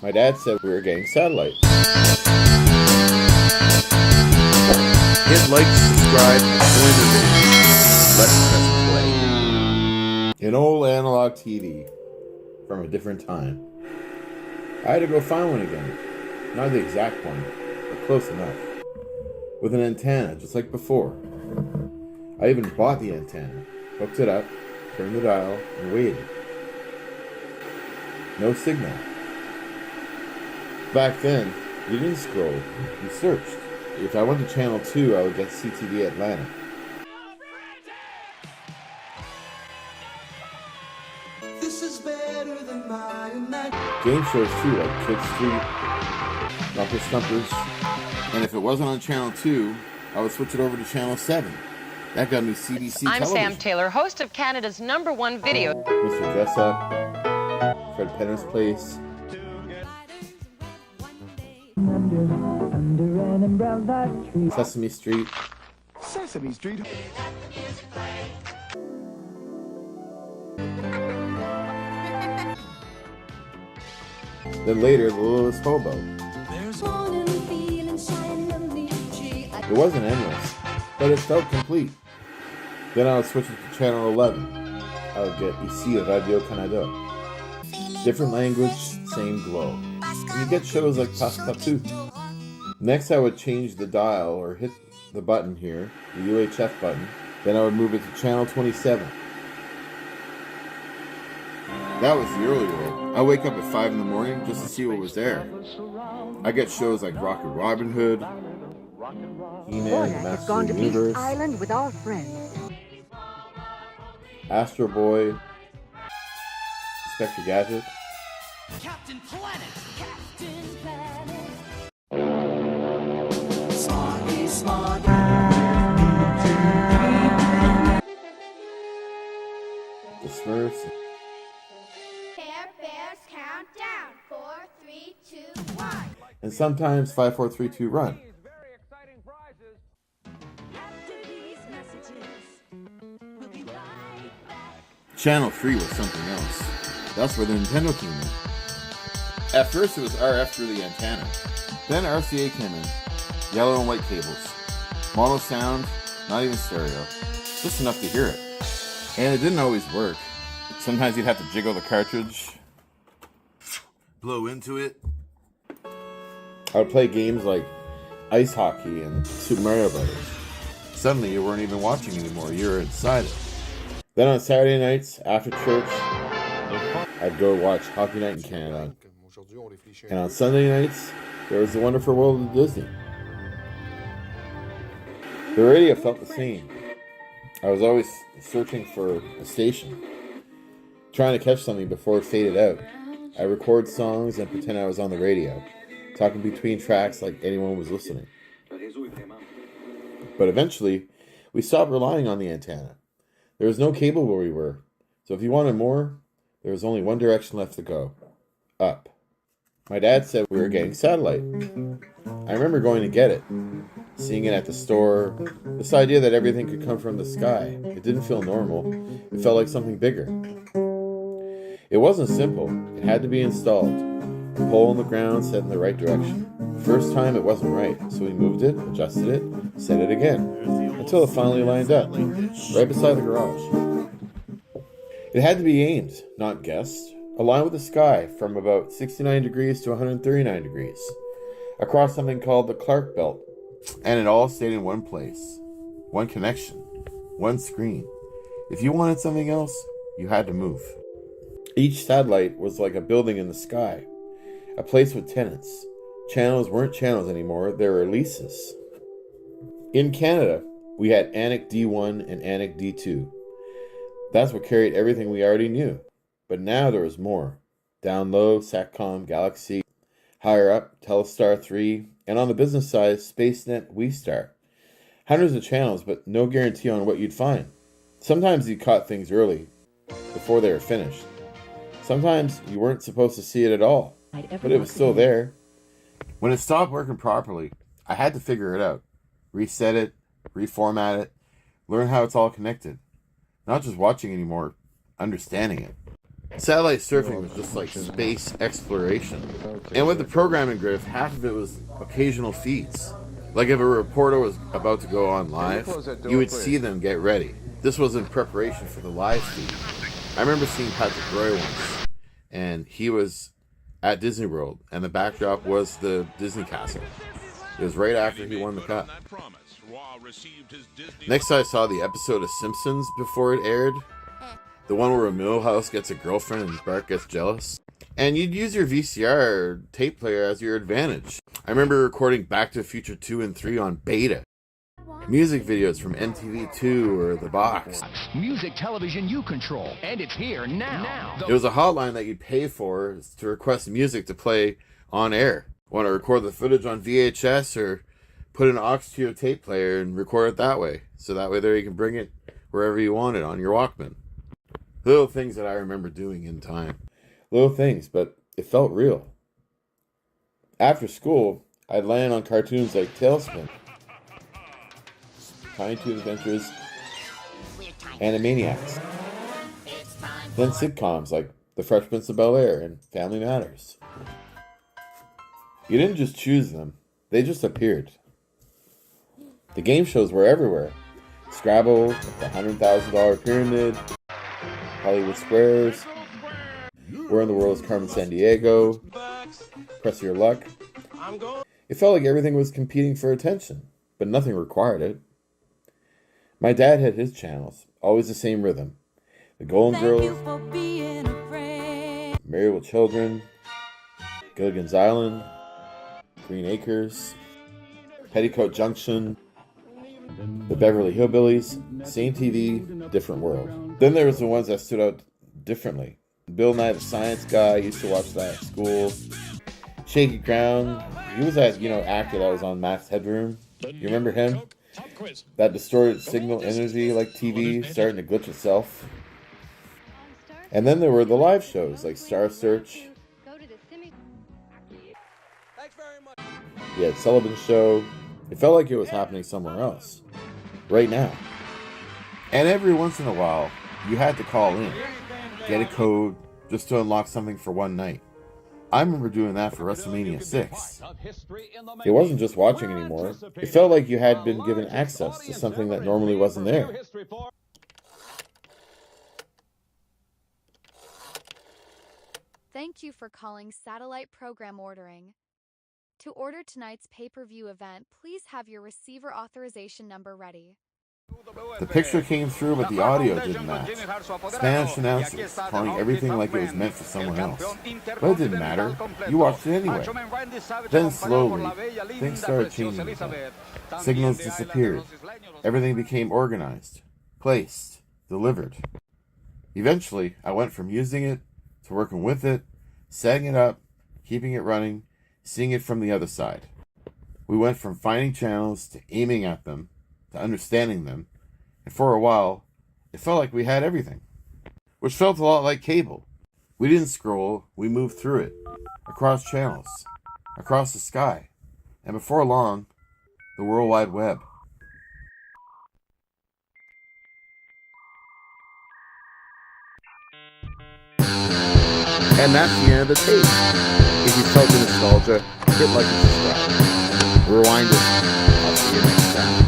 My dad said we were getting satellite. Hit like, subscribe, join the video. Let's press play. An old analog TV from a different time. I had to go find one again. Not the exact one, but close enough. With an antenna, just like before. I even bought the antenna, hooked it up, turned the dial, and waited. No signal. Back then, you didn't scroll, you searched. If I went to channel 2, I would get CTV Atlanta. This is better than my imagination. Game shows too, like Kid Street, Knuckle Stumpers. And if it wasn't on channel 2, I would switch it over to channel 7. That got me CBC I'm television. Sam Taylor, host of Canada's #1 video. Mr. Dress Up, Fred Penner's Place. Sesame Street. Sesame Street. Then later, The Littlest Hobo. It wasn't endless, but it felt complete. Then I would switch it to channel 11. I would get Ici Radio Canada. Different language, same glow. And you get shows like Passepartout. Next I would change the dial or hit the button here, the UHF button. Then I would move it to channel 27. That was the early world. I wake up at 5 in the morning just to see what was there. I get shows like Rocket Robin Hood, He-Man, the Master of the Universe, Island with our friends. Astro Boy, Inspector Gadget. Captain Planet. Captain Planet. Smarty, smarty. The Smurfs. Care Bears countdown. 4, 3, 2, 1. And sometimes 5, 4, 3, 2, run. Channel 3 was something else. That's where the Nintendo came in. At first it was RF through the antenna. Then RCA came in. Yellow and white cables. Mono sound, not even stereo. Just enough to hear it. And it didn't always work. Sometimes you'd have to jiggle the cartridge, blow into it. I would play games like ice hockey and Super Mario Brothers. Suddenly you weren't even watching anymore, you were inside it. Then on Saturday nights, after church, I'd go watch Hockey Night in Canada. And on Sunday nights, there was the Wonderful World of Disney. The radio felt the same. I was always searching for a station, trying to catch something before it faded out. I record songs and pretend I was on the radio, talking between tracks like anyone was listening. But eventually, we stopped relying on the antenna. There was no cable where we were, so if you wanted more, there was only one direction left to go: up. My dad said we were getting satellite. I remember going to get it, seeing it at the store. This idea that everything could come from the sky, it didn't feel normal. It felt like something bigger. It wasn't simple. It had to be installed. A pole in the ground set in the right direction. The first time it wasn't right, so we moved it, adjusted it, set it again, until it finally lined up, right beside the garage. It had to be aimed, not guessed, aligned with the sky from about 69 degrees to 139 degrees, across something called the Clark Belt, and it all stayed in one place, one connection, one screen. If you wanted something else, you had to move. Each satellite was like a building in the sky, a place with tenants. Channels weren't channels anymore, they were leases. In Canada, we had Anik D1 and Anik D2. That's what carried everything we already knew. But now there was more. Down low, Satcom, Galaxy. Higher up, Telestar 3. And on the business side, SpaceNet, WeStar. Hundreds of channels, but no guarantee on what you'd find. Sometimes you caught things early, before they were finished. Sometimes you weren't supposed to see it at all, but it was still there. When it stopped working properly, I had to figure it out. Reset it, reformat it, learn how it's all connected. Not just watching anymore, understanding it. Satellite surfing was just like space exploration. And with the programming grid, half of it was occasional feeds. Like if a reporter was about to go on live, you would see them get ready. This was in preparation for the live feed. I remember seeing Patrick Roy once, and he was at Disney World, and the backdrop was the Disney Castle. It was right after he won the cup. Next I saw the episode of Simpsons before it aired. The one where Milhouse gets a girlfriend and Bart gets jealous. And you'd use your VCR tape player as your advantage. I remember recording Back to the Future 2 and 3 on beta. Music videos from MTV2 or The Box. Music television you control, and it's here now. It was a hotline that you'd pay for to request music to play on air. Want to record the footage on VHS or put an aux to your tape player and record it that way. So that way there you can bring it wherever you want it on your Walkman. Little things that I remember doing in time. Little things, but it felt real. After school, I'd land on cartoons like Tailspin, Tiny Toon Adventures, Animaniacs. Then sitcoms like The Fresh Prince of Bel-Air and Family Matters. You didn't just choose them, they just appeared. The game shows were everywhere. Scrabble, The $100,000 Pyramid, Hollywood Squares, Where in the World is Carmen Sandiego, Press Your Luck. It felt like everything was competing for attention, but nothing required it. My dad had his channels, always the same rhythm. The Golden Girls, Married with Children, Gilligan's Island, Green Acres, Petticoat Junction, The Beverly Hillbillies, same TV, different world. Then there was the ones that stood out differently. Bill Nye the Science Guy, used to watch that at school. Shaky Ground, he was that, actor that was on Max Headroom. You remember him? That distorted signal energy like TV starting to glitch itself. And then there were the live shows like Star Search. You had Sullivan's Show. It felt like it was happening somewhere else. Right now. And every once in a while, you had to call in. Get a code just to unlock something for one night. I remember doing that for WrestleMania 6. It wasn't just watching anymore. It felt like you had been given access to something that normally wasn't there. Thank you for calling Satellite Program Ordering. To order tonight's pay-per-view event, please have your receiver authorization number ready. The picture came through, but the audio didn't match. Spanish announcers calling everything like it was meant for someone else. But it didn't matter. You watched it anyway. Then slowly, things started changing again. Signals disappeared. Everything became organized, placed, delivered. Eventually, I went from using it to working with it, setting it up, keeping it running, seeing it from the other side. We went from finding channels to aiming at them, to understanding them, and for a while, it felt like we had everything, which felt a lot like cable. We didn't scroll, we moved through it, across channels, across the sky, and before long, the World Wide Web. And that's the end of the tape. If you felt the nostalgia, hit like and subscribe. Rewind it. I'll see you next time.